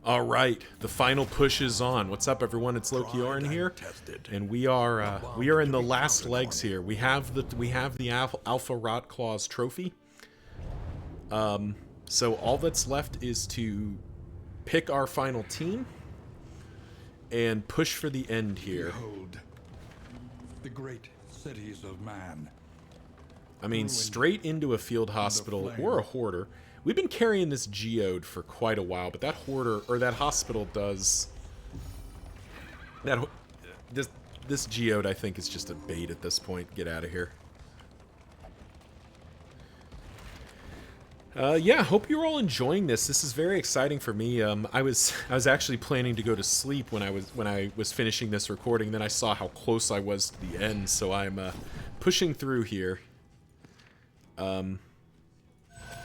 All right, the final push is on. What's up, everyone? It's Lokiorn here, and we are in the last legs here. We have the Alpha Rot Claws trophy. So all that's left is to pick our final team and push for the end here. Behold, the great cities of man. I mean, straight into a field hospital or a hoarder. We've been carrying this geode for quite a while, but that hoarder or that hospital does that. This geode, I think, is just a bait at this point. Get out of here. Yeah, hope you're all enjoying this. This is very exciting for me. I was actually planning to go to sleep when I was finishing this recording. Then I saw how close I was to the end, so I'm pushing through here.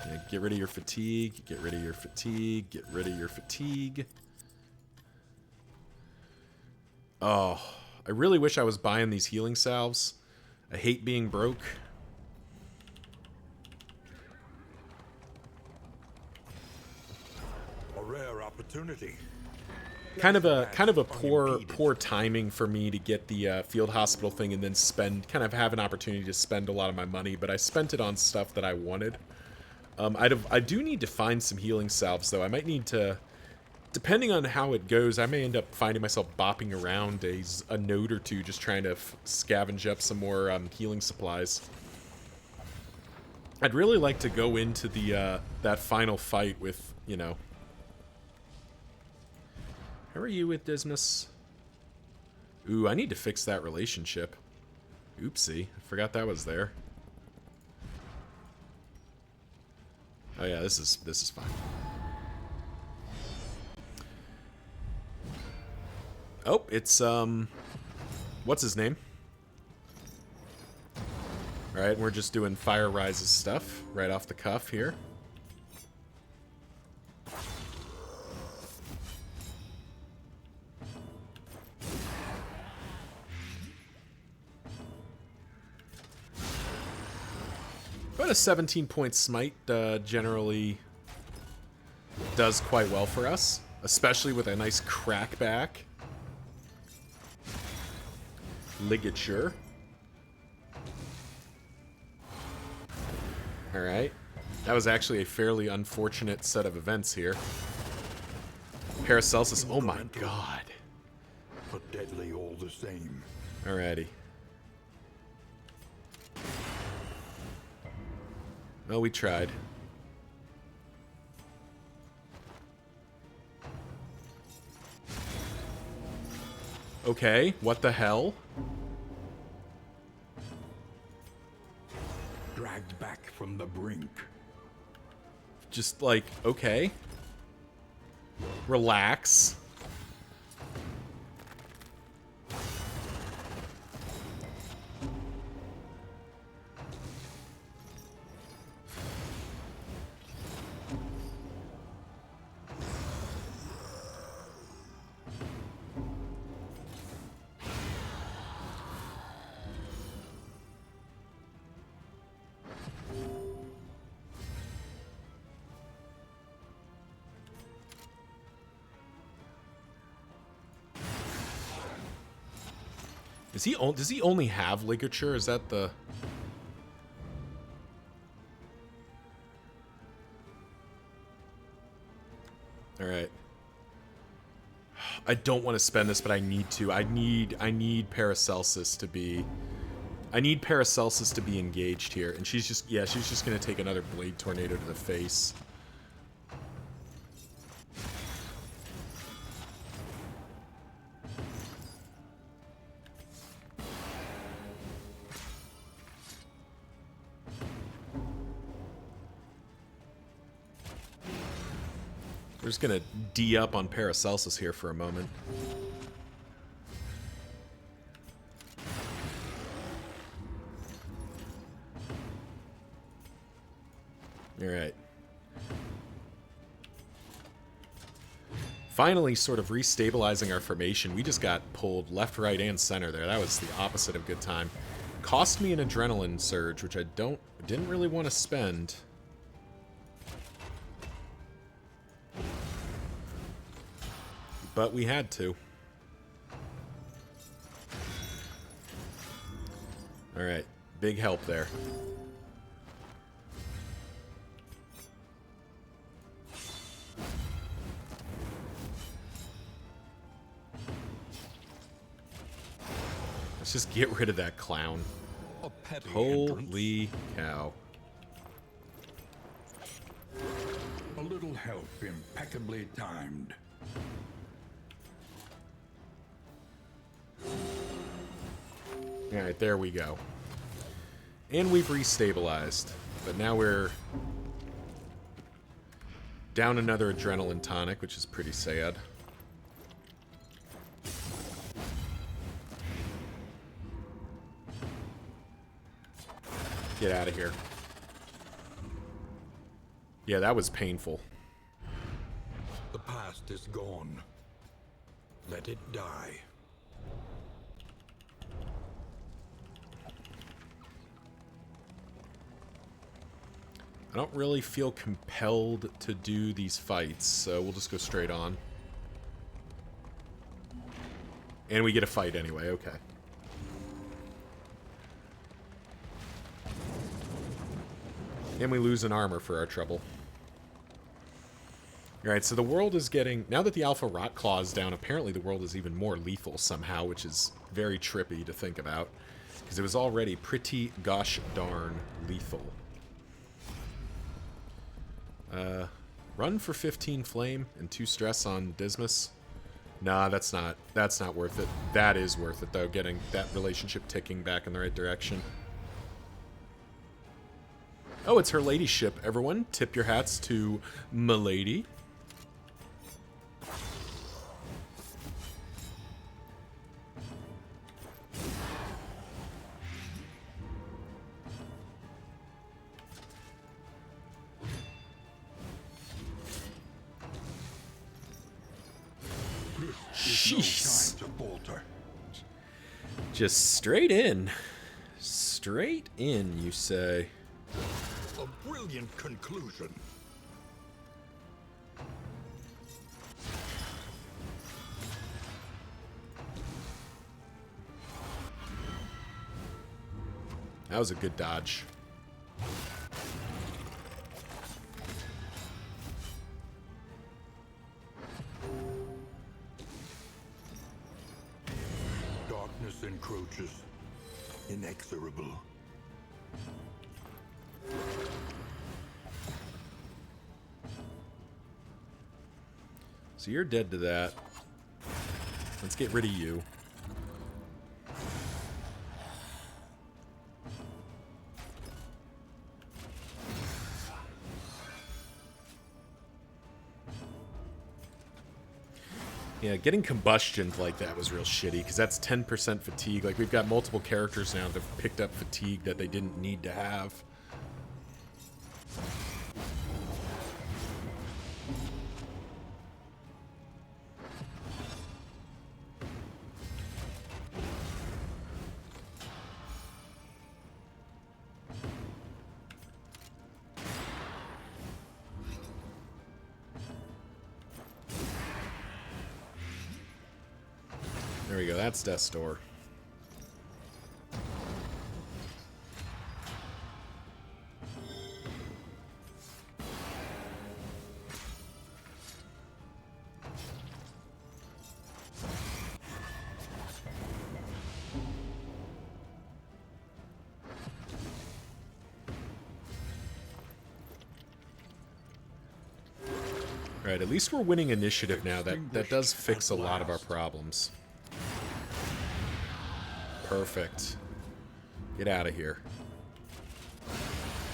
Yeah, get rid of your fatigue, get rid of your fatigue, get rid of your fatigue. Oh, I really wish I was buying these healing salves. I hate being broke. A rare opportunity. Kind of a poor timing for me to get the field hospital thing and then have an opportunity to spend a lot of my money, but I spent it on stuff that I wanted. I do need to find some healing salves, though. I might need to, depending on how it goes, I may end up finding myself bopping around a node or two just trying to scavenge up some more healing supplies. I'd really like to go into the that final fight with, you know... How are you with Dismas? Ooh, I need to fix that relationship. Oopsie, I forgot that was there. Oh yeah, this is fine. Oh, it's what's his name? All right, we're just doing Fire Rise's stuff right off the cuff here. But a 17-point smite generally does quite well for us, especially with a nice crackback ligature. Alright. That was actually a fairly unfortunate set of events here. Paracelsus, oh my god. But deadly all the same. Alrighty. Well, we tried. Okay, what the hell? Dragged back from the brink. Just like, okay. Relax. Does he only have ligature? Is that the... Alright. I don't want to spend this, but I need to. I need Paracelsus to be... I need Paracelsus to be engaged here. And she's just... Yeah, she's just going to take another Blade Tornado to the face. We're just gonna D up on Paracelsus here for a moment. Alright. Finally sort of restabilizing our formation. We just got pulled left, right, and center there. That was the opposite of good time. Cost me an adrenaline surge, which I didn't really want to spend. but we had to. Alright, big help there. Let's just get rid of that clown. A petty Holy cow. entrance. A little help impeccably timed. Alright, there we go. And we've restabilized. But now we're down another adrenaline tonic, which is pretty sad. Get out of here. Yeah, that was painful. The past is gone. Let it die. I don't really feel compelled to do these fights, so we'll just go straight on. And we get a fight anyway, okay. And we lose an armor for our trouble. Alright, so the world is getting... Now that the Alpha Rot Claw is down, apparently the world is even more lethal somehow, which is very trippy to think about. Because it was already pretty gosh darn lethal. Run for 15 flame and 2 stress on Dismas. Nah, that's not worth it. That is worth it, though, getting that relationship ticking back in the right direction. Oh, it's her ladyship, everyone. Tip your hats to Milady. Jeez. No time to falter. Just straight in. Straight in, you say. A brilliant conclusion. That was a good dodge. Darkness encroaches, inexorable. So you're dead to that. Let's get rid of you. Yeah, getting combustion like that was real shitty, because that's 10% fatigue. Like, we've got multiple characters now that have picked up fatigue that they didn't need to have. There we go, that's Death's Door. Alright, at least we're winning initiative now. That does fix a lot of our problems. Perfect. Get out of here.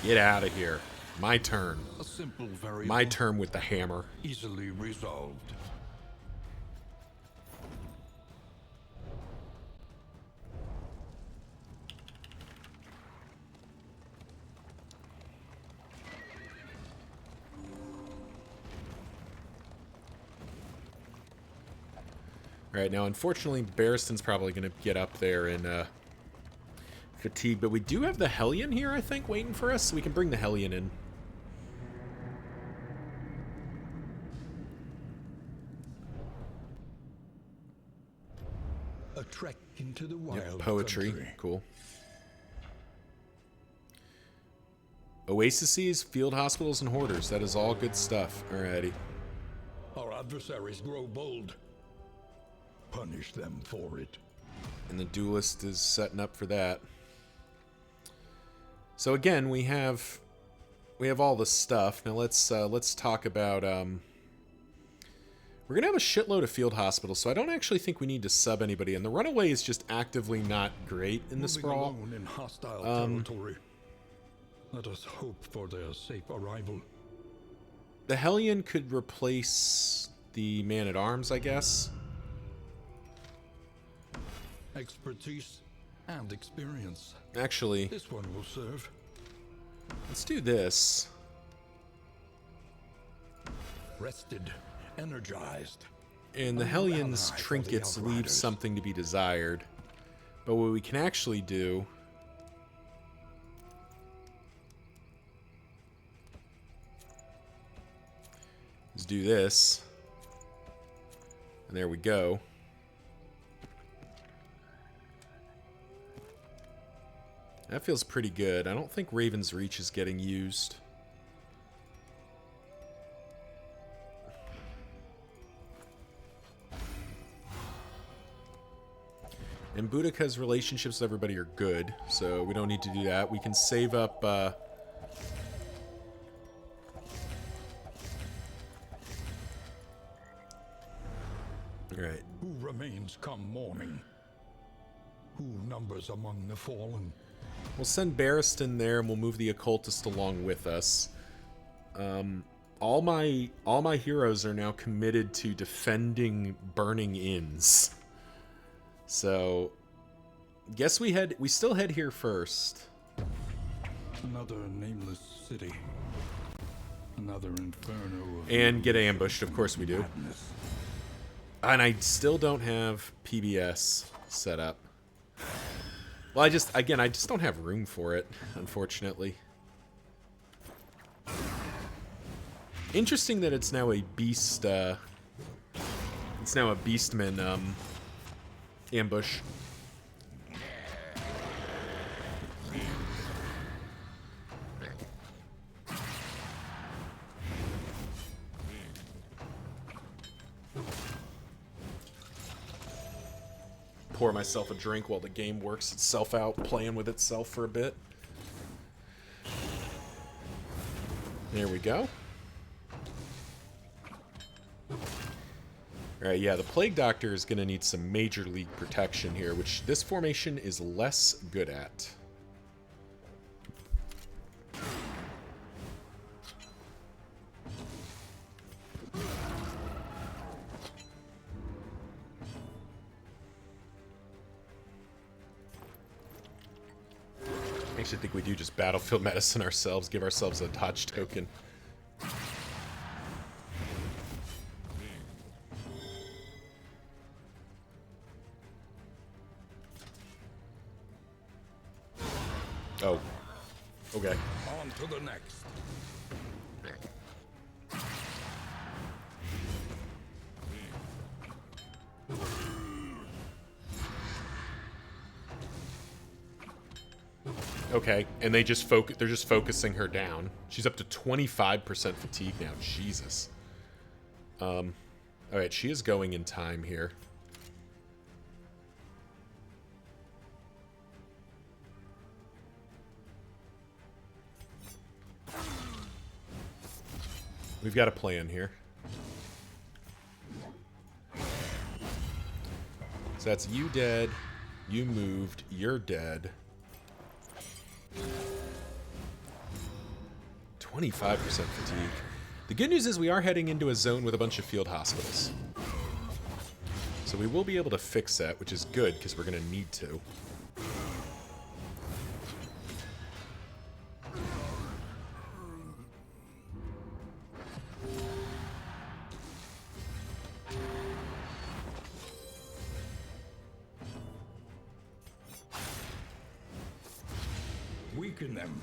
Get out of here. My turn. A simple variable. My turn with the hammer. Easily resolved. Alright, now unfortunately Barristan's probably going to get up there in fatigue, but we do have the Hellion here, I think, waiting for us, so we can bring the Hellion in. A trek into the wild Yep, poetry. country. Cool. Oases, field hospitals, and hoarders. That is all good stuff. Alrighty. Our adversaries grow bold. Punish them for it. And the duelist is setting up for that. So again, we have all the stuff. Now let's talk about we're gonna have a shitload of field hospitals, so I don't actually think we need to sub anybody. And the runaway is just actively not great in the sprawl. Alone in hostile territory. Let us hope for their safe arrival. The Hellion could replace the man-at-arms, I guess. Expertise and experience. Actually, This one will serve. let's do this. Rested, energized. And the A new Hellion's ally for the trinkets leave Outriders. something to be desired. But what we can actually do is do this. And there we go. That feels pretty good. I don't think Raven's Reach is getting used. And Boudica's relationships with everybody are good, so we don't need to do that. We can save up... Alright. Who remains come morning? Who numbers among the fallen? We'll send Barristan there, and we'll move the Occultist along with us. All my heroes are now committed to defending burning inns. So, guess we still head here first. Another nameless city. Another inferno of And get ambushed, of course we do. madness. And I still don't have PBS set up. Well, I just don't have room for it, unfortunately. Interesting that it's now a beast, it's now a Beastman, ambush. Pour myself a drink while the game works itself out, playing with itself for a bit. There we go. Alright, yeah, the Plague Doctor is going to need some Major League protection here, which this formation is less good at. I actually think we do just Battlefield Medicine ourselves, give ourselves a dodge token. Oh. Okay. On to the next. Okay, and they're just focusing her down. She's up to 25% fatigue now. Jesus. Alright, she is going in time here. We've got a plan here. So that's you dead, you moved, you're dead. 25% fatigue. The good news is we are heading into a zone with a bunch of field hospitals. So we will be able to fix that, which is good, because we're going to need to. Weaken them,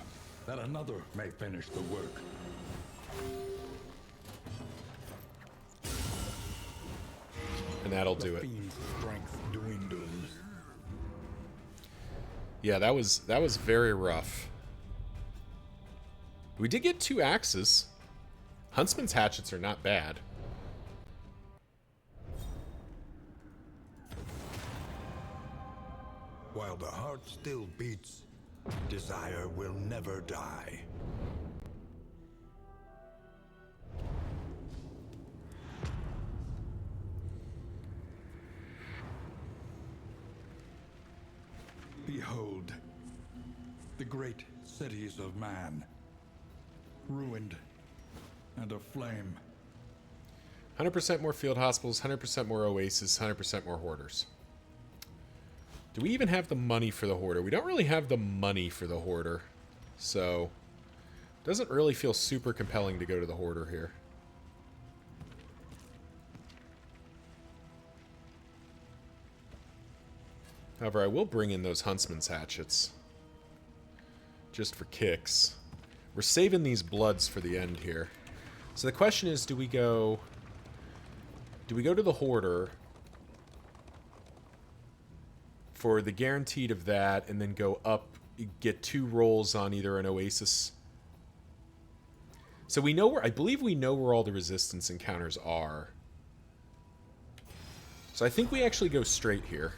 that another may finish the work. And that'll do it. Fiend's strength dwindles. Yeah, that was very rough. We did get 2 axes. Huntsman's hatchets are not bad. While the heart still beats, desire will never die. Behold, the great cities of man, ruined and aflame. 100% more field hospitals, 100% more oasis, 100% more hoarders. Do we even have the money for the hoarder? We don't really have the money for the hoarder, so it doesn't really feel super compelling to go to the hoarder here. However, I will bring in those huntsman's hatchets. Just for kicks. We're saving these bloods for the end here. So the question is, do we go to the hoarder for the guaranteed of that, and then go up, get 2 rolls on either an oasis? So we know where, I believe we know where all the resistance encounters are. So I think we actually go straight here.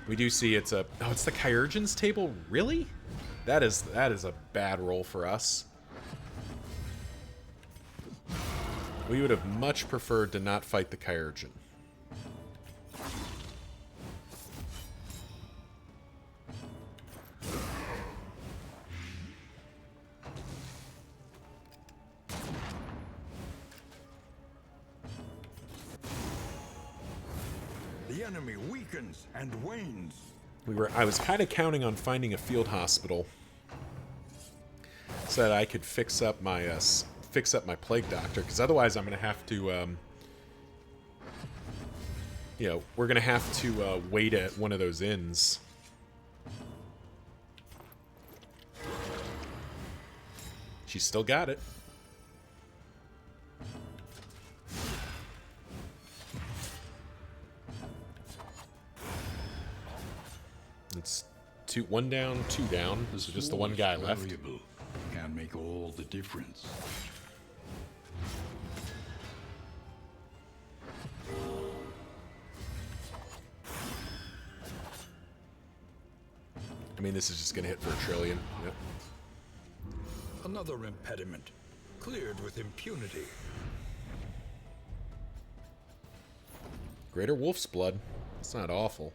We do see it's a... Oh, it's the Convergence table? Really? That is a bad roll for us. We would have much preferred to not fight the Convergence. The enemy weakens and wanes. I was kind of counting on finding a field hospital so that I could fix up my plague doctor, because otherwise I'm going to have to we're going to have to wait at one of those inns. She's still got it. It's 1 down, 2 down. This is just the one guy left. Can make all the difference. I mean, this is just going to hit for 1 trillion. Yep. Another impediment, cleared with impunity. Greater Wolf's Blood. That's not awful.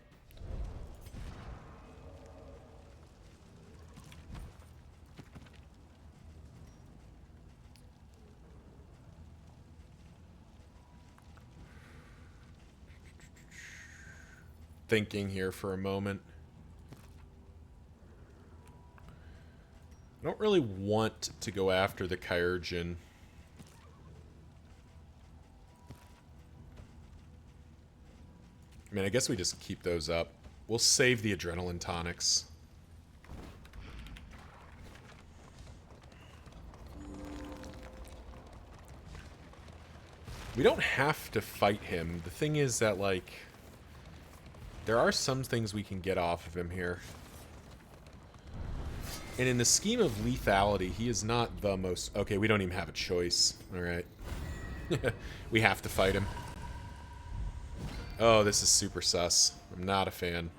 Thinking here for a moment. I don't really want to go after the Convergence. I mean, I guess we just keep those up. We'll save the adrenaline tonics. We don't have to fight him. The thing is that, like, there are some things we can get off of him here. And in the scheme of lethality, he is not the most... Okay, we don't even have a choice. Alright. We have to fight him. Oh, this is super sus. I'm not a fan.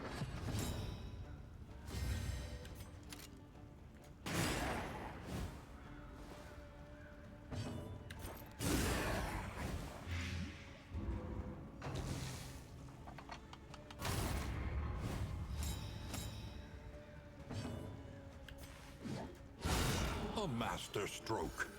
A master stroke.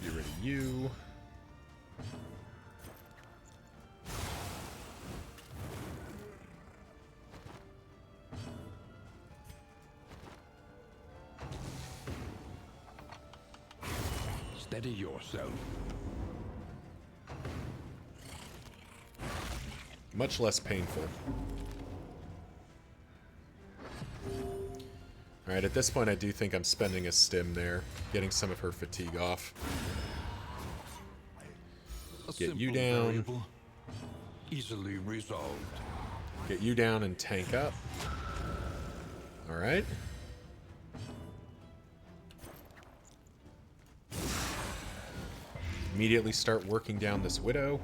Get rid of you. Steady yourself. Much less painful. Alright, at this point I do think I'm spending a stim there, getting some of her fatigue off. Get you down. Variable, easily resolved. Get you down and tank up. Alright. Immediately start working down this widow.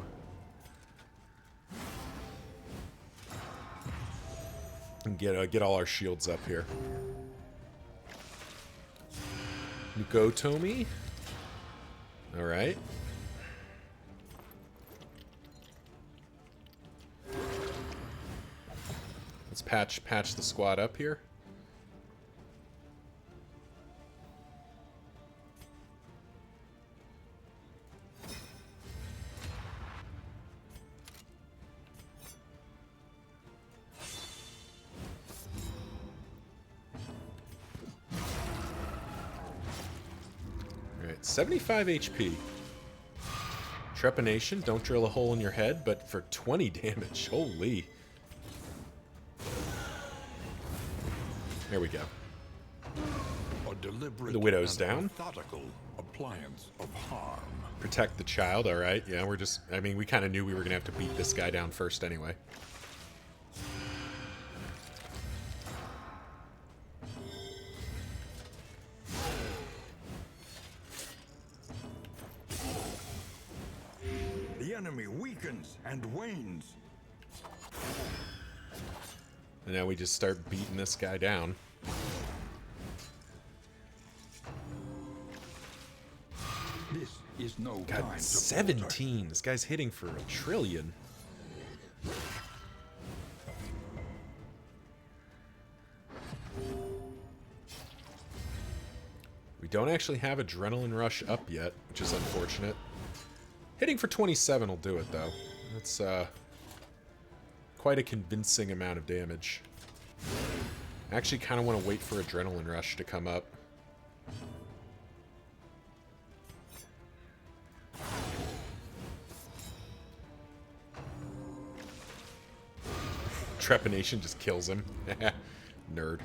And get all our shields up here. Go, Tomy. Alright. Let's patch the squad up here. Alright, 75 HP. Trepanation, don't drill a hole in your head, but for 20 damage. Holy. There we go. A deliberate The widow's and down. methodical appliance of harm. Protect the child, alright. Yeah, we're just... I mean, we kind of knew we were going to have to beat this guy down first anyway. The enemy weakens and wanes. And now we just start beating this guy down. This is no time God, to 17. This guy's hitting for 1 trillion. We don't actually have Adrenaline Rush up yet, which is unfortunate. Hitting for 27 will do it, though. That's quite a convincing amount of damage. I actually kind of want to wait for Adrenaline Rush to come up. Trepanation just kills him. Nerd.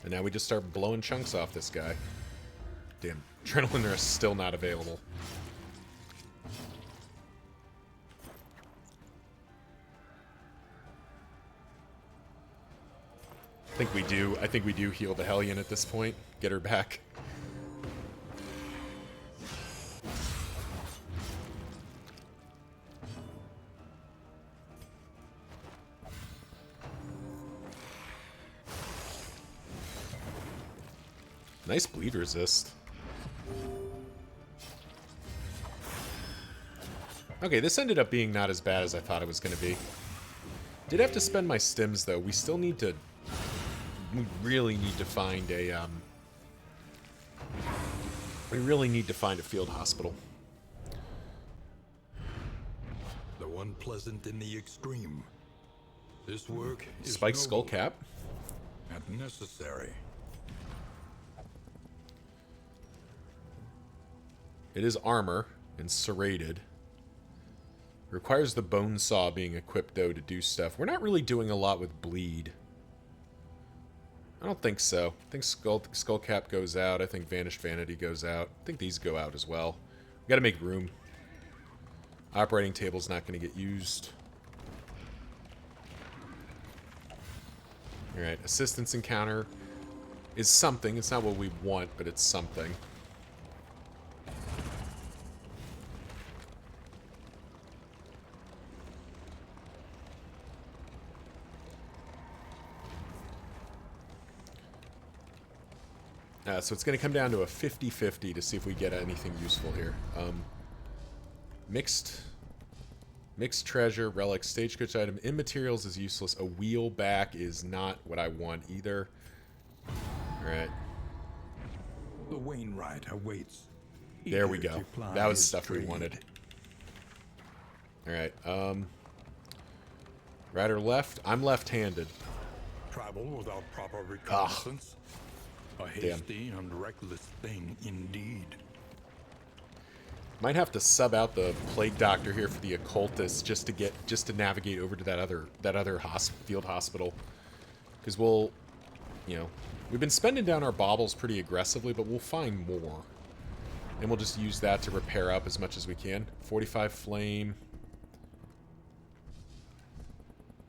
And now we just start blowing chunks off this guy. Damn, Adrenaline Rush is still not available. I think we do heal the Hellion at this point. Get her back. Nice bleed resist. Okay, this ended up being not as bad as I thought it was going to be. Did have to spend my stims, though. We still need to... We really need to find a, We really need to find a field hospital. Though unpleasant in the extreme, this work is Spike noble skull cap. and necessary. It is armor and serrated. Requires the bone saw being equipped, though, to do stuff. We're not really doing a lot with bleed. I don't think so. I think skull cap goes out. I think Vanished Vanity goes out. I think these go out as well. We gotta make room. Operating table's not gonna get used. Alright, assistance encounter is something. It's not what we want, but it's something. So it's going to come down to a 50-50 to see if we get anything useful here. Mixed treasure, relic, stagecoach item, immaterials is useless. A wheel back is not what I want either. Alright. The Wainwright awaits. There we eager go. to ply That was his stuff we trade. wanted. Alright, right or left? I'm left-handed. Travel without proper reconnaissance. A Damn. hasty and reckless thing indeed. Might have to sub out the plague doctor here for the occultist just to navigate over to that other field hospital. Because we'll, you know, we've been spending down our baubles pretty aggressively, but we'll find more. And we'll just use that to repair up as much as we can. 45 flame.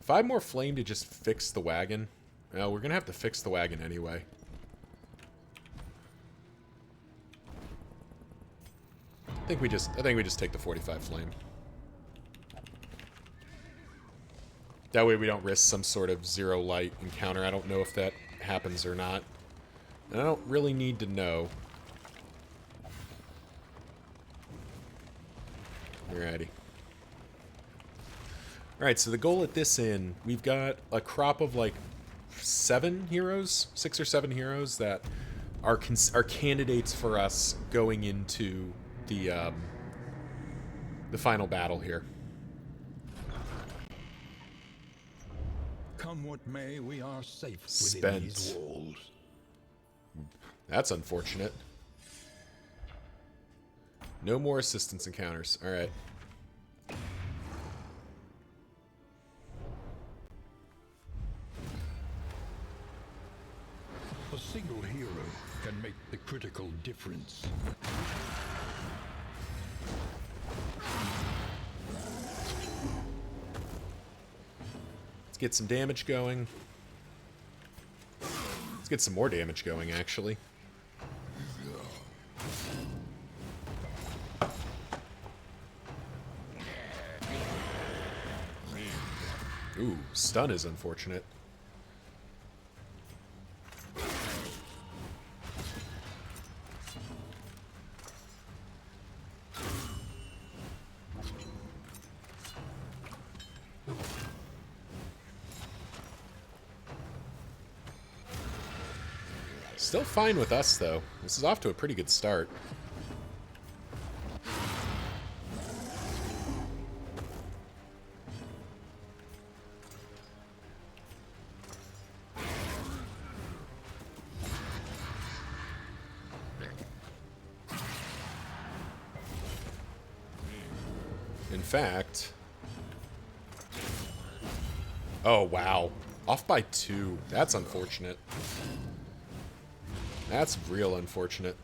5 more flame to just fix the wagon. No, we're gonna have to fix the wagon anyway. I think we just take the 45 flame. That way we don't risk some sort of zero light encounter. I don't know if that happens or not. And I don't really need to know. Alrighty. Alright, so the goal at this inn, we've got a crop of like 7 heroes, 6 or 7 heroes that are candidates for us going into the final battle here. Come what may, we are safe within Spent. these walls. That's unfortunate. No more assistance encounters. Alright. A single hero can make the critical difference. Let's get some damage going. Let's get some more damage going, actually. Ooh, stun is unfortunate. Still fine with us, though. This is off to a pretty good start. In fact... Oh, wow. Off by 2. That's unfortunate. That's real unfortunate.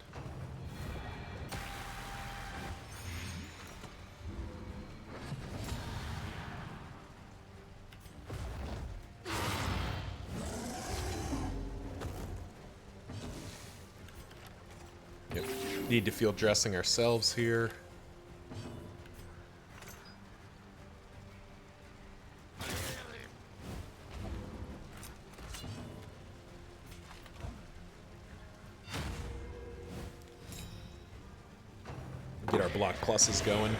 Yep. Need to field dressing ourselves here. Get our block pluses going.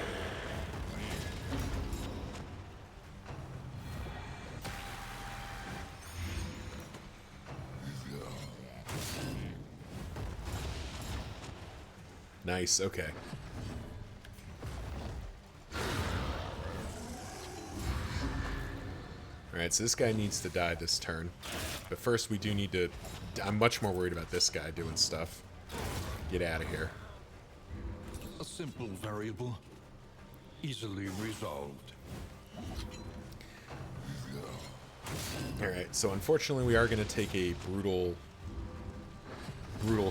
Nice, okay. Alright, so this guy needs to die this turn. But first we do need to... I'm much more worried about this guy doing stuff. Get out of here. A simple variable, easily resolved. Alright, so unfortunately we are going to take a brutal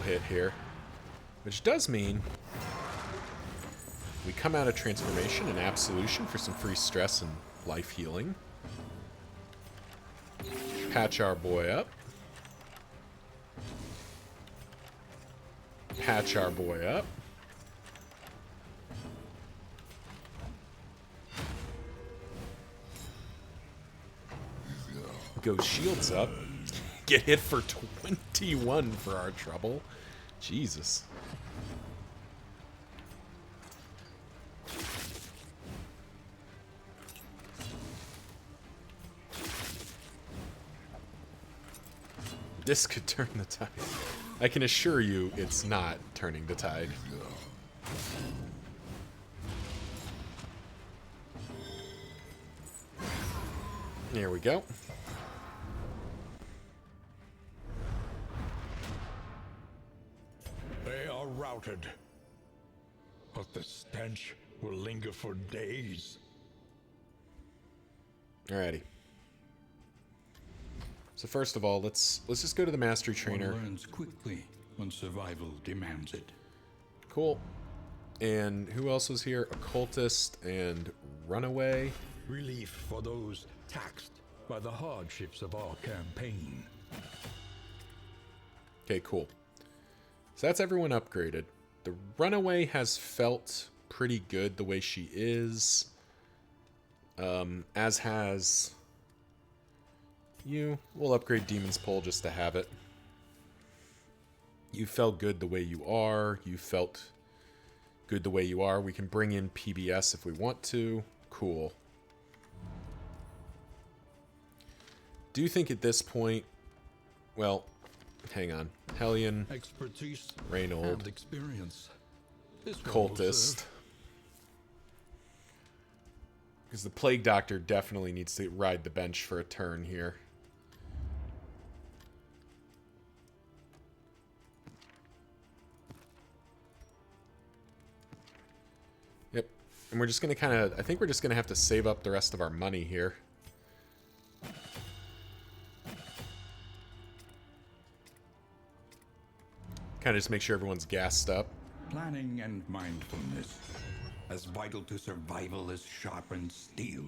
hit here. Which does mean we come out of Transformation and Absolution for some free stress and life healing. Patch our boy up. Patch our boy up. Go shields up. Get hit for 21 for our trouble. Jesus. This could turn the tide. I can assure you it's not turning the tide. There we go. They are routed, but the stench will linger for days. Alrighty. So first of all, let's just go to the mastery trainer. One learns quickly when survival demands it. Cool. And who else was here? Occultist and Runaway. Relief for those taxed by the hardships of our campaign. Okay, cool. So that's everyone upgraded. The Runaway has felt pretty good the way she is. As has you. We'll upgrade Demon's Pull just to have it. You felt good the way you are. You felt good the way you are. We can bring in PBS if we want to. Cool. Do you think at this point... Well, hang on. Hellion, Expertise Reynold, and experience. This one will Cultist. serve. Because the Plague Doctor definitely needs to ride the bench for a turn here. Yep. And we're just going to kind of... I think we're just going to have to save up the rest of our money here. Kind of just make sure everyone's gassed up. Planning and mindfulness, as vital to survival as sharpened steel.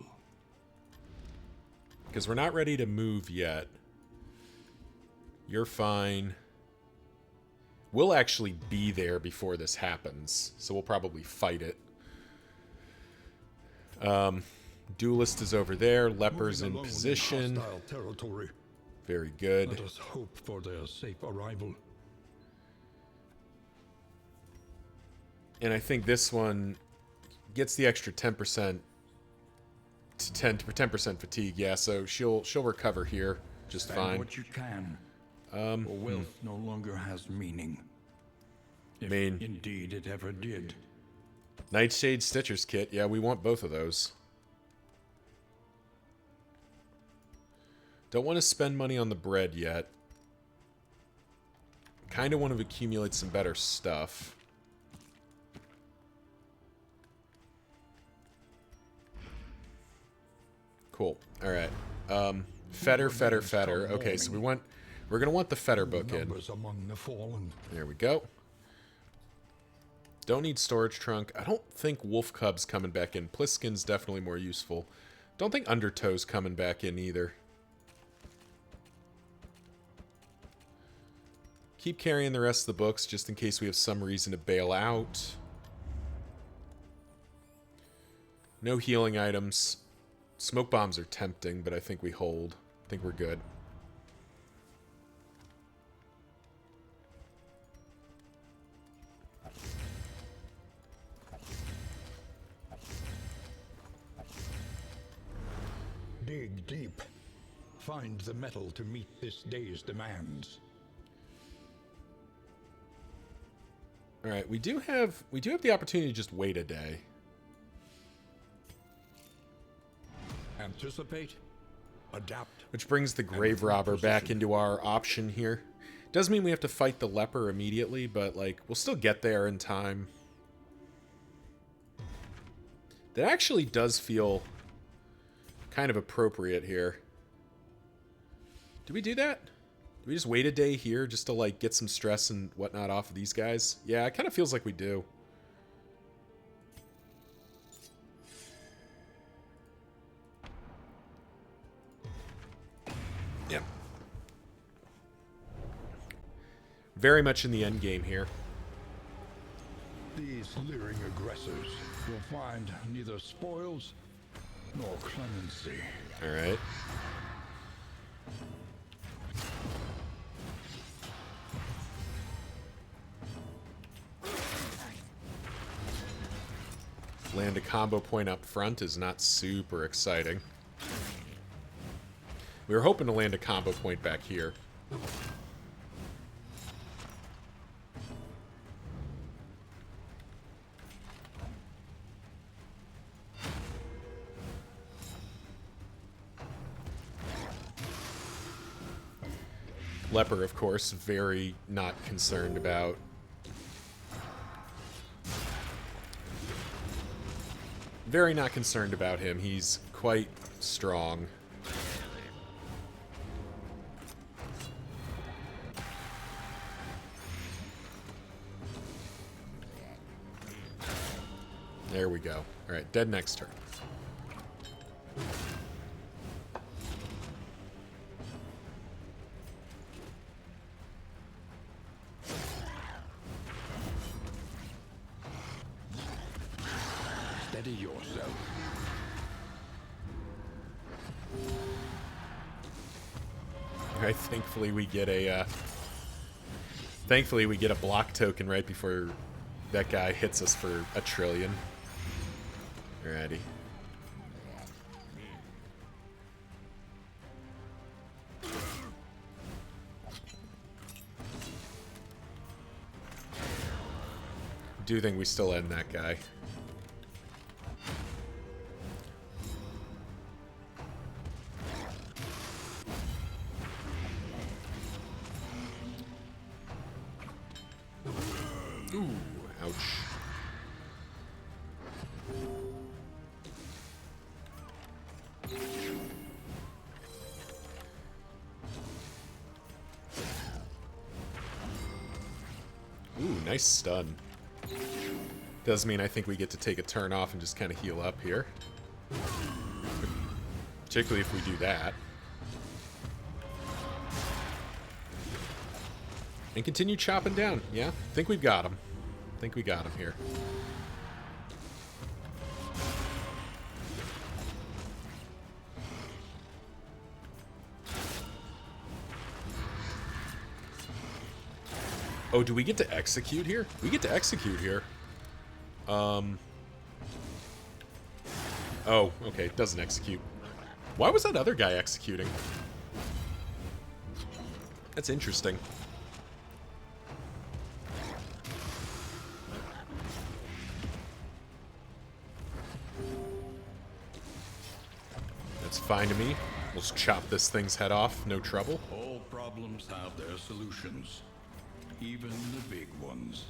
Because we're not ready to move yet. You're fine. We'll actually be there before this happens, so we'll probably fight it. Duelist is over there. Leper's in Moving alone position. hostile territory. Very good. Let us hope for their safe arrival. And I think this one gets the extra 10% to 10% fatigue. Yeah, so she'll recover here just Spend fine. what you can. For wealth no longer has meaning. If Mean. indeed it ever did. Nightshade Stitcher's Kit. Yeah, we want both of those. Don't want to spend money on the bread yet. Kind of want to accumulate some better stuff. Cool. All right. Fetter. Okay, so we're gonna want the Fetter book in. Numbers among the fallen. There we go. Don't need storage trunk. I don't think Wolf Cub's coming back in. Pliskin's definitely more useful. Don't think Undertow's coming back in either. Keep carrying the rest of the books just in case we have some reason to bail out. No healing items. Smoke bombs are tempting, but I think we hold. I think we're good. Dig deep. Find the metal to meet this day's demands. All right, we do have the opportunity to just wait a day. Anticipate, adapt. Which brings the Grave Robber back into our option here. Does mean we have to fight the Leper immediately, but like we'll still get there in time. That actually does feel kind of appropriate here. Do we do that? Do we just wait a day here just to like get some stress and whatnot off of these guys? Yeah, it kind of feels like we do. Yep. Very much in the end game here. These leering aggressors will find neither spoils nor clemency. All right. Land a combo point up front is not super exciting. We were hoping to land a combo point back here. Leper, of course, very not concerned about. Very not concerned about him. He's quite strong. There we go. Alright, dead next turn. Steady yourself. Alright, thankfully we get a block token right before that guy hits us for a trillion. Alrighty. Do think we still end that guy. Ooh, ouch. Ooh, nice stun. Does mean I think we get to take a turn off and just kind of heal up here. Particularly if we do that. And continue chopping down. Yeah, think we've got him. Think we got him here. Oh, do we get to execute here? We get to execute here. Oh, okay, it doesn't execute. Why was that other guy executing? That's interesting. That's fine to me. We'll just chop this thing's head off, no trouble. All problems have their solutions, even the big ones.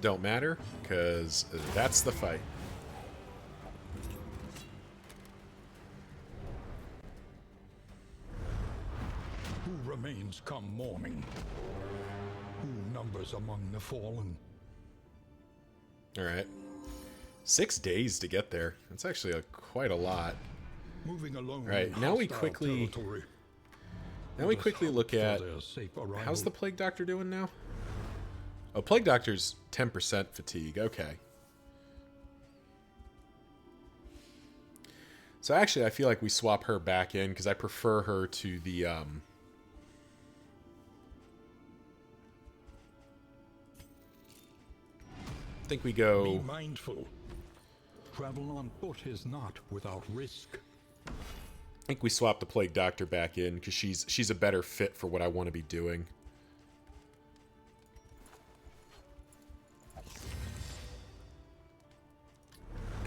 Don't matter, because that's the fight. Who remains come morning? Who numbers among the fallen? Alright. 6 days to get there. That's actually quite a lot. Moving alone. Right, now we quickly look at how's the Plague Doctor doing now? Oh, Plague Doctor's 10% fatigue. Okay. So actually, I feel like we swap her back in because I prefer her to the I think we go. Be mindful. Travel on foot is not without risk. I think we swap the Plague Doctor back in because she's a better fit for what I want to be doing.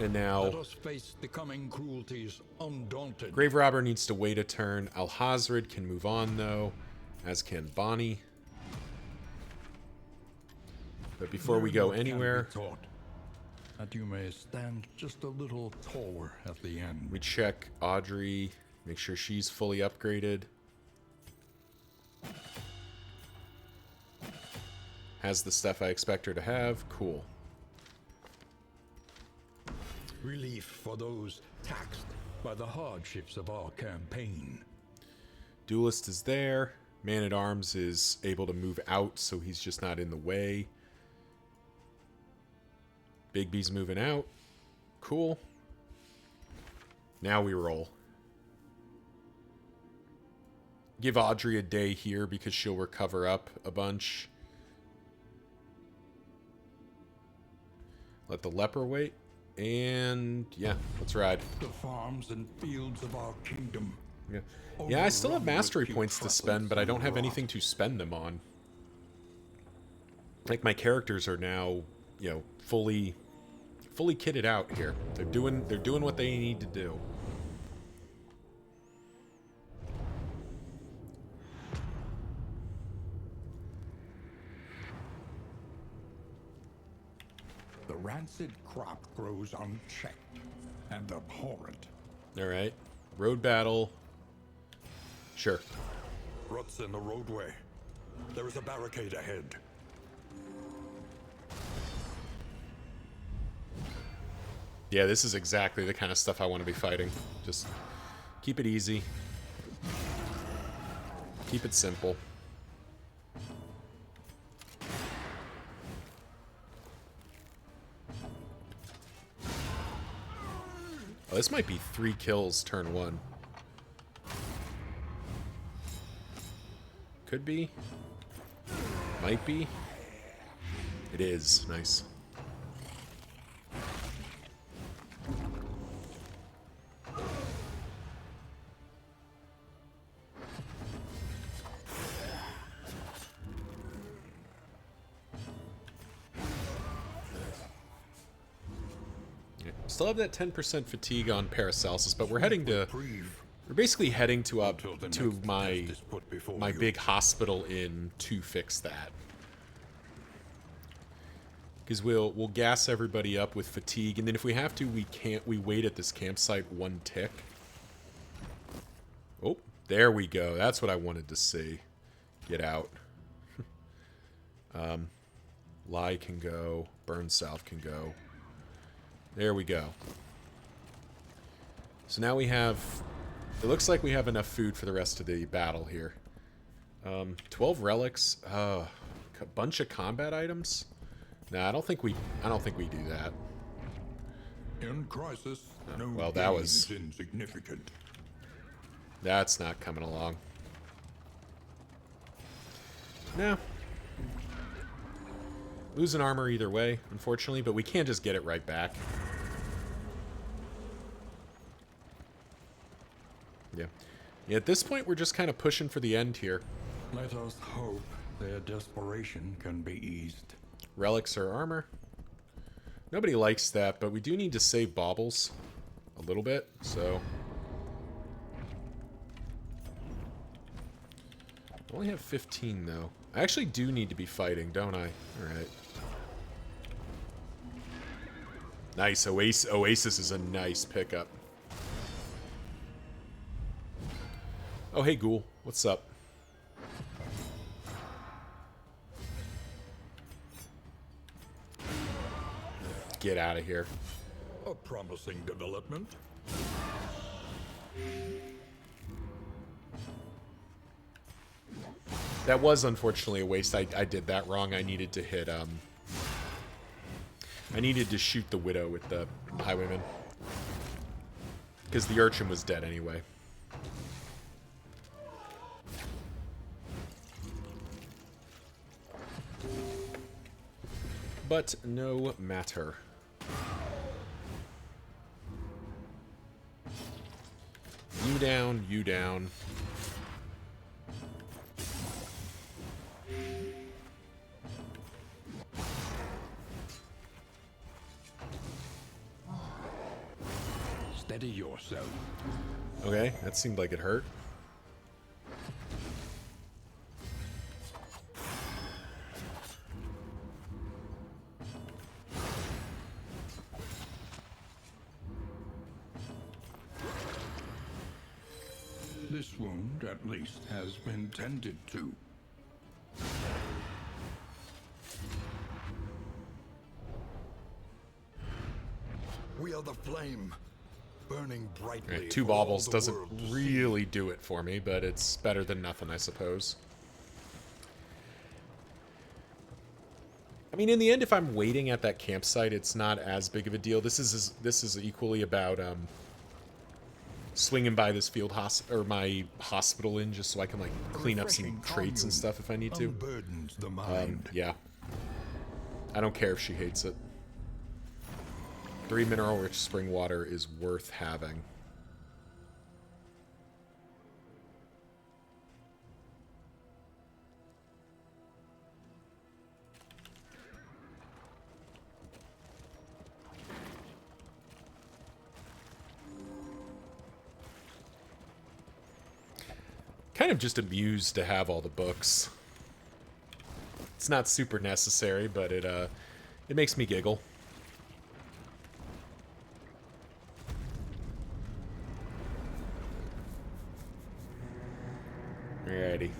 And now, Let us face the coming cruelties undaunted. Grave Robber needs to wait a turn. Alhazred can move on, though, as can Bonnie. But before we go anywhere, that you may stand just a little taller at the end. we check Audrey, make sure she's fully upgraded. Has the stuff I expect her to have. Cool. Relief for those taxed by the hardships of our campaign. Duelist is there. Man-at-Arms is able to move out, so he's just not in the way. Bigby's moving out. Cool. Now we roll. Give Audrey a day here because she'll recover up a bunch. Let the leper wait. And yeah, let's ride. The farms and fields of our kingdom. Yeah, I still have mastery points to spend, but I don't have anything to spend them on. Like, my characters are now, fully fully kitted out here. They're doing what they need to do. The rancid crop grows unchecked and abhorrent. All right. Road battle. Sure. Ruts in the roadway. There is a barricade ahead. Yeah, this is exactly the kind of stuff I want to be fighting. Just keep it easy. Keep it simple. Oh, this might be 3 kills turn 1. Could be. Might be. It is. Nice. Still have that 10% fatigue on Paracelsus, but we're heading to... We're basically heading to my big hospital inn to fix that. Because we'll gas everybody up with fatigue, and then if we have to, we wait at this campsite 1 tick. Oh, there we go. That's what I wanted to see. Get out. Lie can go. Burn South can go. There we go. So now we have... It looks like we have enough food for the rest of the battle here. 12 relics. A bunch of combat items. Nah, I don't think we do that. In crisis, no well, that was insignificant. That's not coming along. No. Losing armor either way, unfortunately, but we can't just get it right back. Yeah. Yeah, at this point, we're just kind of pushing for the end here. Let us hope their desperation can be eased. Relics or armor. Nobody likes that, but we do need to save baubles a little bit, so... I only have 15, though. I actually do need to be fighting, don't I? Alright. Nice. Oasis is a nice pickup. Oh, hey, Ghoul. What's up? Get out of here. A promising development. That was unfortunately a waste. I did that wrong. I needed to hit, I needed to shoot the Widow with the Highwayman. Because the Urchin was dead anyway. But no matter. You down, you down. Steady yourself. Okay, that seemed like it hurt. This wound, at least, has been tended to. We are the flame, burning brightly. Right, 2 for all baubles the doesn't world to see. really do it for me, but it's better than nothing, I suppose. I mean, in the end, if I'm waiting at that campsite, it's not as big of a deal. This is equally about swinging by this field or my hospital inn just so I can like clean up some traits and stuff if I need to. Unburdens the mind. Yeah. I don't care if she hates it. 3 mineral-rich spring water is worth having. kind of just amused to have all the books. It's not super necessary, but it makes me giggle. Alrighty.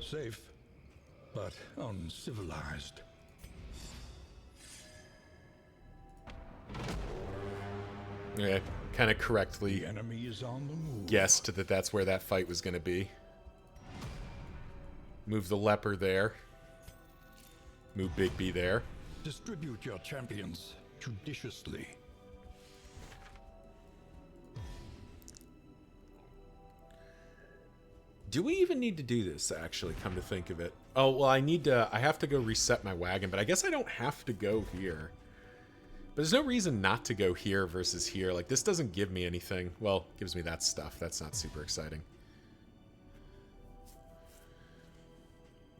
Safe, but uncivilized. Yeah, kind of correctly The enemy is on the move. guessed that that's where that fight was going to be. Move the leper there. Move Bigby there. Distribute your champions judiciously. Do we even need to do this, actually, come to think of it? Oh, well, I have to go reset my wagon, but I guess I don't have to go here. But there's no reason not to go here versus here. Like, this doesn't give me anything. Well, it gives me that stuff. That's not super exciting.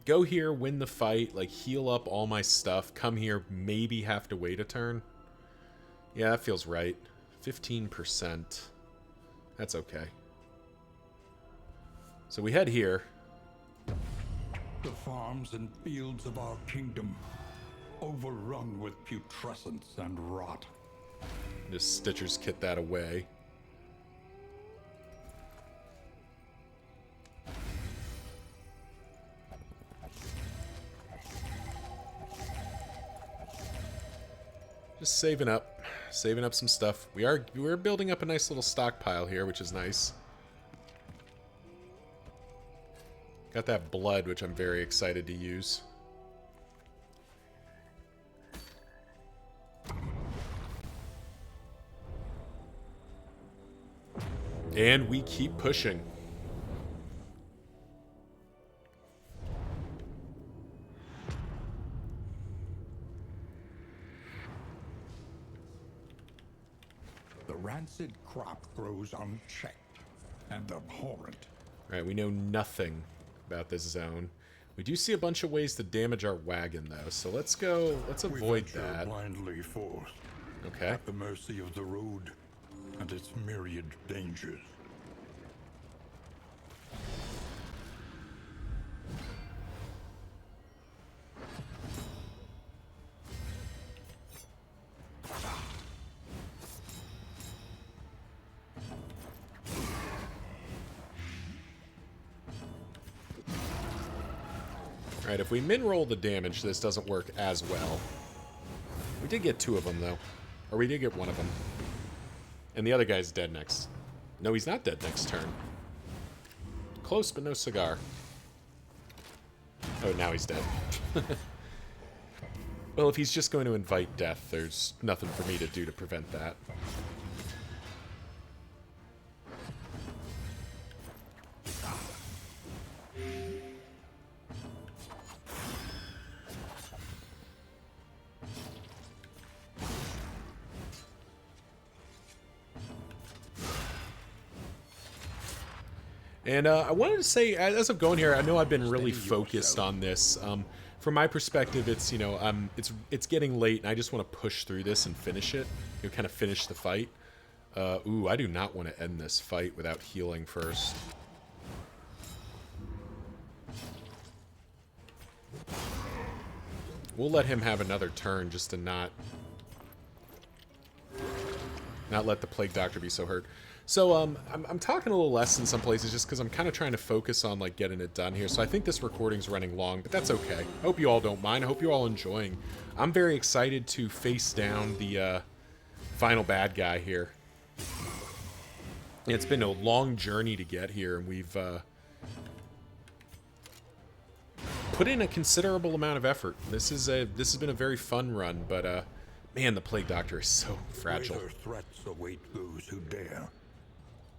Go here, win the fight, like, heal up all my stuff. Come here, maybe have to wait a turn. Yeah, that feels right. 15%. That's okay. So we head here. The farms and fields of our kingdom, overrun with putrescence and rot. Just Stitcher's kit that away. Just saving up some stuff. We're building up a nice little stockpile here, which is nice. Got that blood, which I'm very excited to use. And we keep pushing. The rancid crop grows unchecked and abhorrent. Alright, we know nothing about this zone. We do see a bunch of ways to damage our wagon, though, so let's avoid We venture that. blindly forth, Okay. at the mercy of the road and its myriad dangers. Alright, if we min-roll the damage, this doesn't work as well. We did get 2 of them, though. Or we did get 1 of them. And the other guy's dead next. No, he's not dead next turn. Close, but no cigar. Oh, now he's dead. Well, if he's just going to invite death, there's nothing for me to do to prevent that. And I wanted to say, as I'm going here, I know I've been really focused on this. From my perspective, it's, you know, it's getting late, and I just want to push through this and finish it. You know, kind of finish the fight. Ooh, I do not want to end this fight without healing first. We'll let him have another turn just to not let the Plague Doctor be so hurt. So, I'm talking a little less in some places just because I'm kind of trying to focus on, like, getting it done here. So I think this recording's running long, but that's okay. I hope you all don't mind. I hope you're all enjoying. I'm very excited to face down the final bad guy here. It's been a long journey to get here, and we've put in a considerable amount of effort. This has been a very fun run, but man, the Plague Doctor is so fragile. Greater threats await those who dare.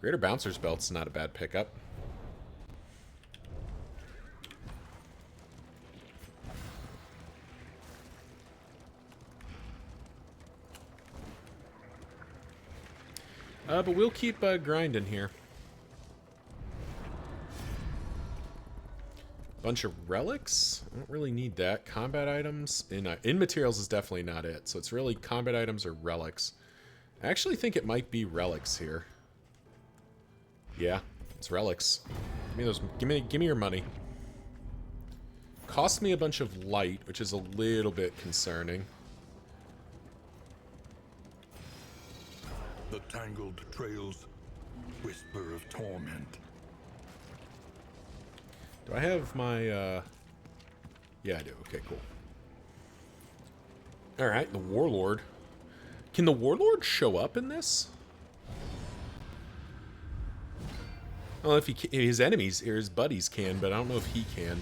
Greater Bouncer's Belt's not a bad pickup. But we'll keep grinding here. Bunch of relics? I don't really need that. Combat items? In materials is definitely not it. So it's really combat items or relics. I actually think it might be relics here. Yeah, it's relics. Give me those. Give me your money. Cost me a bunch of light, which is a little bit concerning. The tangled trails whisper of torment. Do I have my, Yeah, I do. Okay, cool. Alright, the Warlord. Can the Warlord show up in this? Well, if his enemies or his buddies can, but I don't know if he can.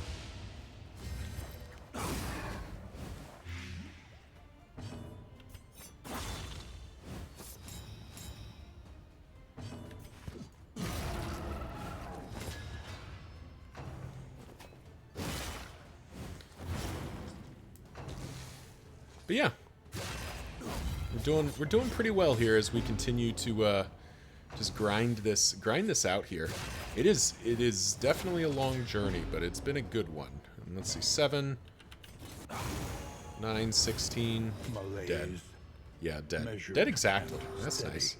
But yeah, we're doing pretty well here as we continue to just grind this out here. It is definitely a long journey, but it's been a good one. And let's see, 7, 9, 16, Malaise. dead. Yeah, dead. Measured Dead exactly. and That's steady. nice.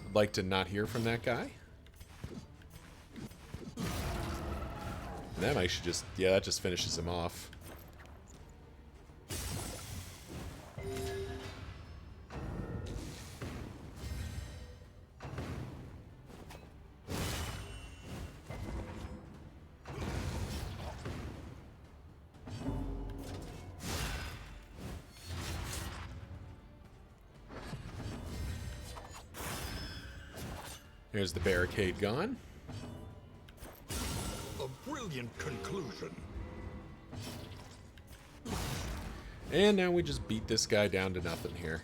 I'd like to not hear from that guy. And that might should just, yeah, that just finishes him off. There's the barricade gone. A brilliant conclusion. And now we just beat this guy down to nothing here.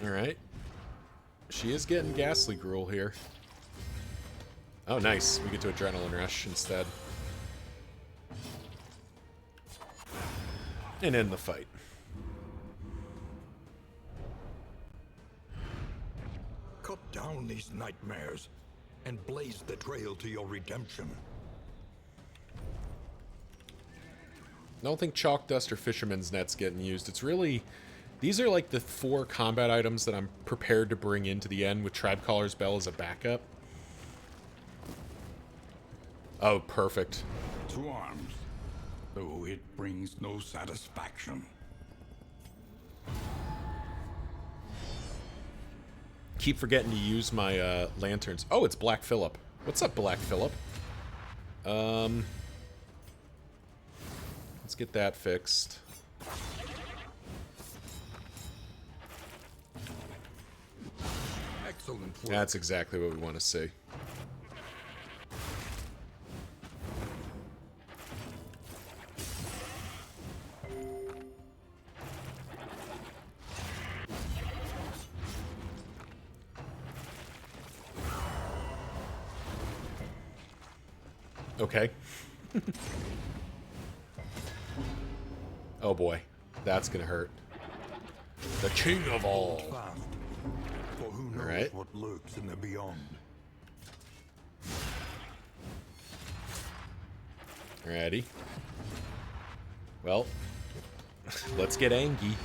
Alright. She is getting ghastly gruel here. Oh, nice. We get to adrenaline rush instead. And end the fight. Cut down these nightmares and blaze the trail to your redemption. I don't think chalk dust or fisherman's net's getting used. It's really... These are like the 4 combat items that I'm prepared to bring into the end with Tribe Caller's Bell as a backup. Oh, perfect. To arms, though it brings no satisfaction. Keep forgetting to use my lanterns. Oh, it's Black Phillip. What's up, Black Phillip? Let's get that fixed. Excellent work. That's exactly what we want to see. Okay. Oh boy, that's gonna hurt. The king of all. Fast, for who knows Alright. what lurks in the beyond. Alrighty. Well, let's get Angie.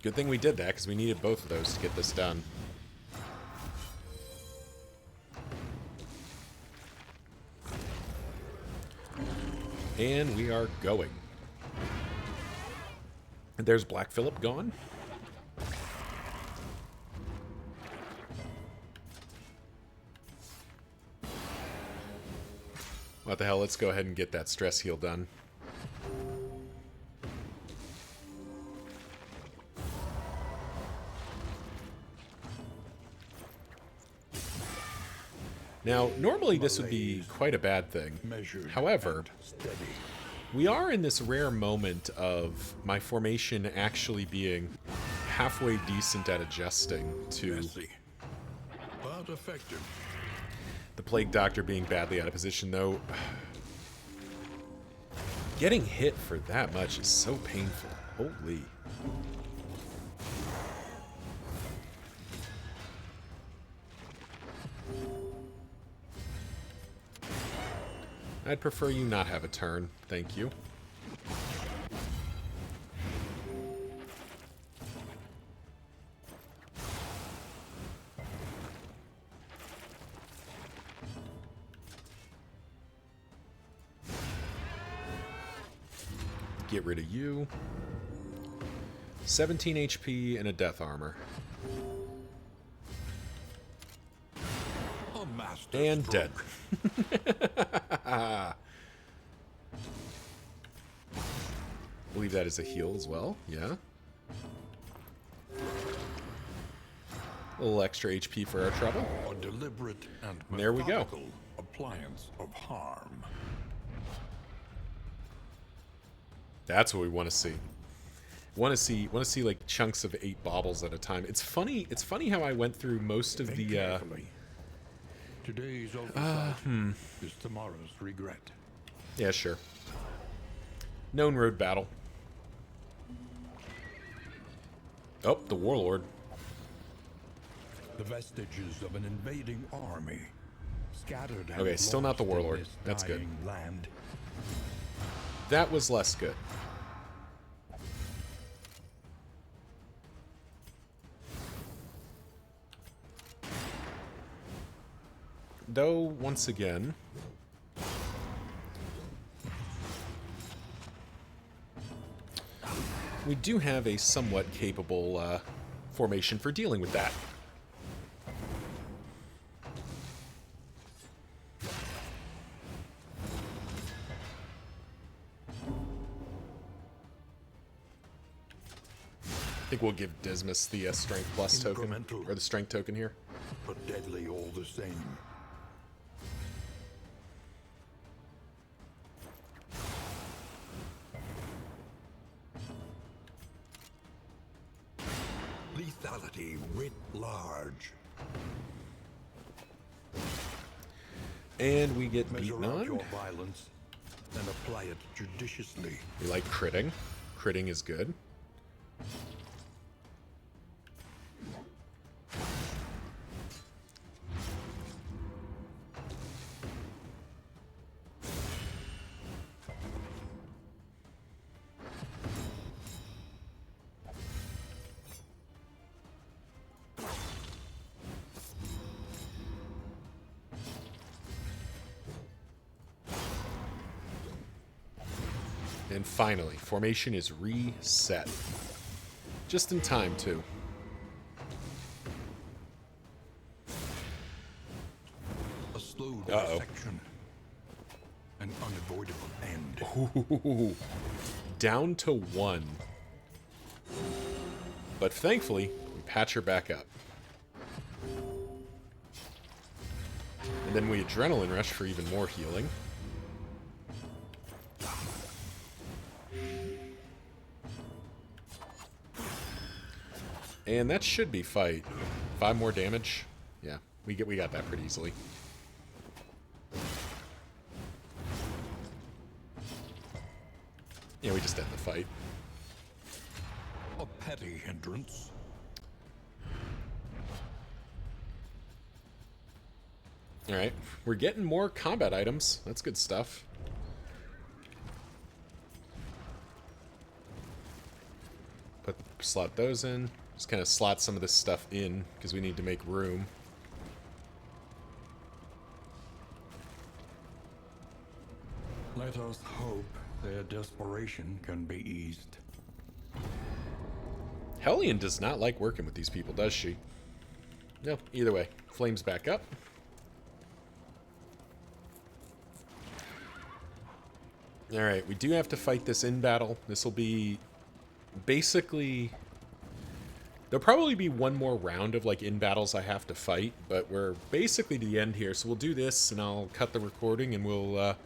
Good thing we did that, because we needed both of those to get this done. And we are going. And there's Black Phillip gone. What the hell, let's go ahead and get that stress heal done. Now, normally this would be quite a bad thing. Measured However, and steady. we are in this rare moment of my formation actually being halfway decent at adjusting to Messy, but effective. the Plague Doctor being badly out of position, though. Getting hit for that much is so painful. Holy. I'd prefer you not have a turn. Thank you. Get rid of you. 17 HP and a death armor. A master And stroke. dead. Believe that is a heal as well. Yeah. A little extra HP for our trouble. A deliberate and There we go. methodical appliance of harm. That's what we want to see. Want to see like chunks of 8 baubles at a time. It's funny. It's funny how I went through most of Think the. carefully. Today's oversight is tomorrow's regret. Yeah, sure. Known road battle. Oh, the warlord. The vestiges of an invading army, scattered. and Okay, still not the lost in warlord. this That's good. dying Land. That was less good. Though, once again... we do have a somewhat capable formation for dealing with that. I think we'll give Dismas the Strength Plus token, Incremental. or the Strength token here. But deadly all the same. Lethality writ large. And we get Measure beaten out on. your violence and apply it judiciously. We like critting. Critting is good. And finally, formation is reset. Just in time, too. A slow Uh-oh. dissection. An unavoidable end. Ooh, down to 1. But thankfully, we patch her back up. And then we adrenaline rush for even more healing. And that should be fight. 5 more damage. Yeah, we got that pretty easily. Yeah, we just end the fight. A petty hindrance. Alright, we're getting more combat items. That's good stuff. Slot those in. Just kind of slot some of this stuff in, because we need to make room. Let us hope their desperation can be eased. Hellion does not like working with these people, does she? No, either way. Flames back up. Alright, we do have to fight this in battle. This will be basically... there'll probably be one more round of like in battles I have to fight, but we're basically to the end here. So we'll do this and I'll cut the recording and we'll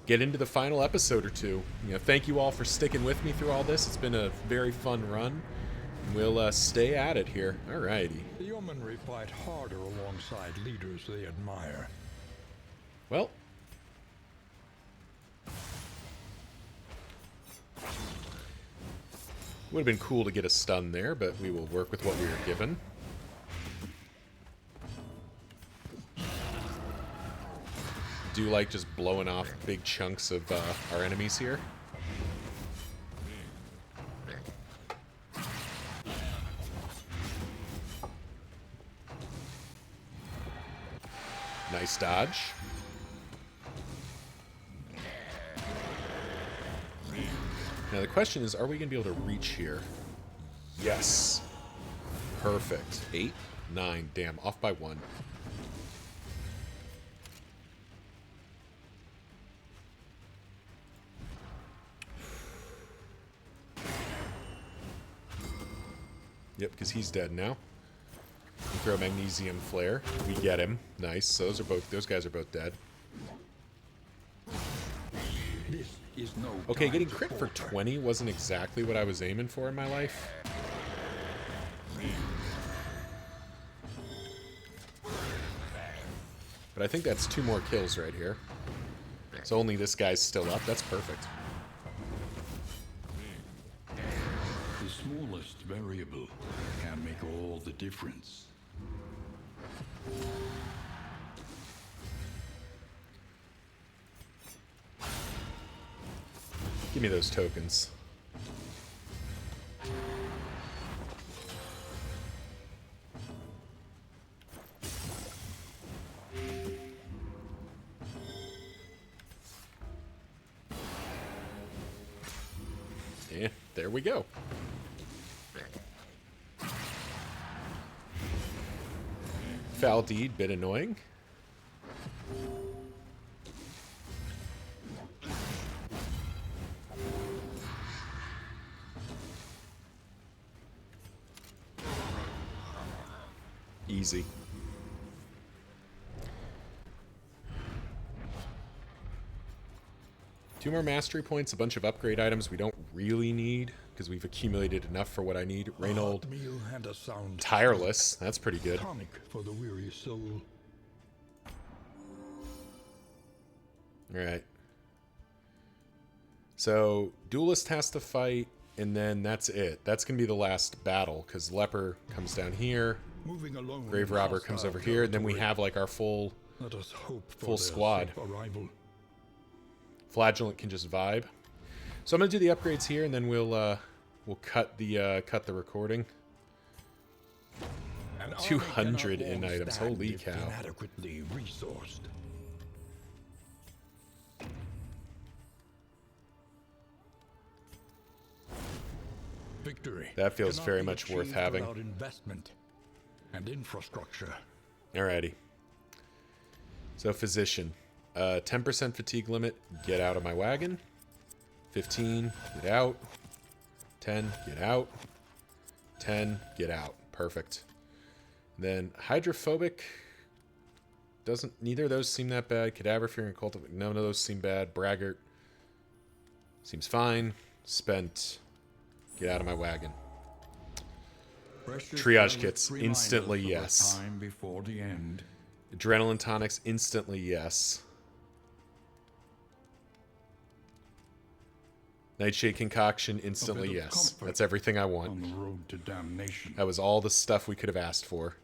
get into the final episode or two. You know, thank you all for sticking with me through all this. It's been a very fun run. We'll stay at it here. Alrighty. The yeomanry fight harder alongside leaders they admire. Well, Would have been cool to get a stun there, but we will work with what we were given. Do like just blowing off big chunks of our enemies here. Nice dodge. Now the question is, are we going to be able to reach here? Yes. Perfect. 8, 9. Damn, off by 1. Yep, because he's dead now. We throw magnesium flare. We get him. Nice. So those guys are both dead. This is no Okay, time getting to crit for falter. 20 wasn't exactly what I was aiming for in my life. But I think that's 2 more kills right here. So only this guy's still up. That's perfect. The smallest variable can make all the difference. Give me those tokens. Yeah, there we go. Foul deed, bit annoying. Easy. Two more mastery points, a bunch of upgrade items we don't really need because we've accumulated enough for what I need. A Reynold, hot meal and a sound tireless. That's pretty good. tonic for the weary soul. All right. So Duelist has to fight, and then that's it. That's going to be the last battle because Leper comes down here. Moving alone. Grave Robber comes over here, and then we have like our full Let us hope for full their squad. safe arrival. Flagellant can just vibe. So I'm gonna do the upgrades here, and then we'll cut the recording. An army 200 cannot in long items. stand Holy if cow! Inadequately resourced. Victory. That feels cannot very be much worth achieved having. without investment and infrastructure. Alrighty. So Physician, 10% fatigue limit. Get out of my wagon. 15. Get out. 10. Get out. 10. Get out. Perfect. Then Hydrophobic. Doesn't. Neither of those seem that bad. Cadaver Fear and Cultivate. None of those seem bad. Braggart. Seems fine. Spent. Get out of my wagon. Precious Triage relic kits, reminders instantly of a yes. Time before the end. Adrenaline tonics, instantly yes. Nightshade concoction, instantly A bit of yes. comfort That's everything I want. On the road to damnation. That was all the stuff we could have asked for.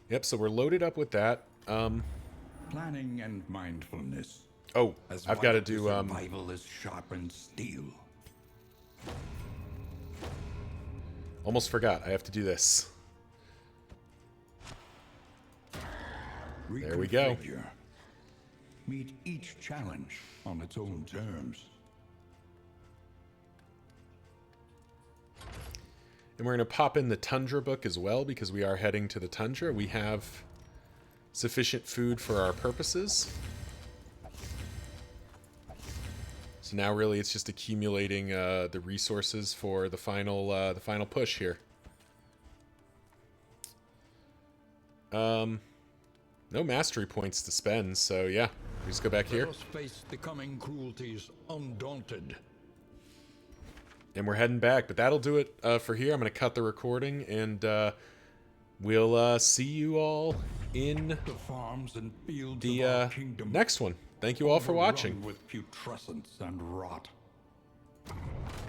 Yep, so we're loaded up with that. Planning and mindfulness. Oh, As I've got to vital do survival as sharpened steel. almost forgot. I have to do this. There we go. Reconfigure. Meet each challenge on its own terms. And we're going to pop in the Tundra book as well because we are heading to the Tundra. We have sufficient food for our purposes. So now really it's just accumulating the resources for the final push here. No mastery points to spend, so yeah. We just go back here. Let us face the coming cruelties undaunted. And we're heading back, but that'll do it for here. I'm going to cut the recording, and we'll see you all in The farms and fields the of our kingdom next one. Thank you all for overrun watching. with putrescence and rot.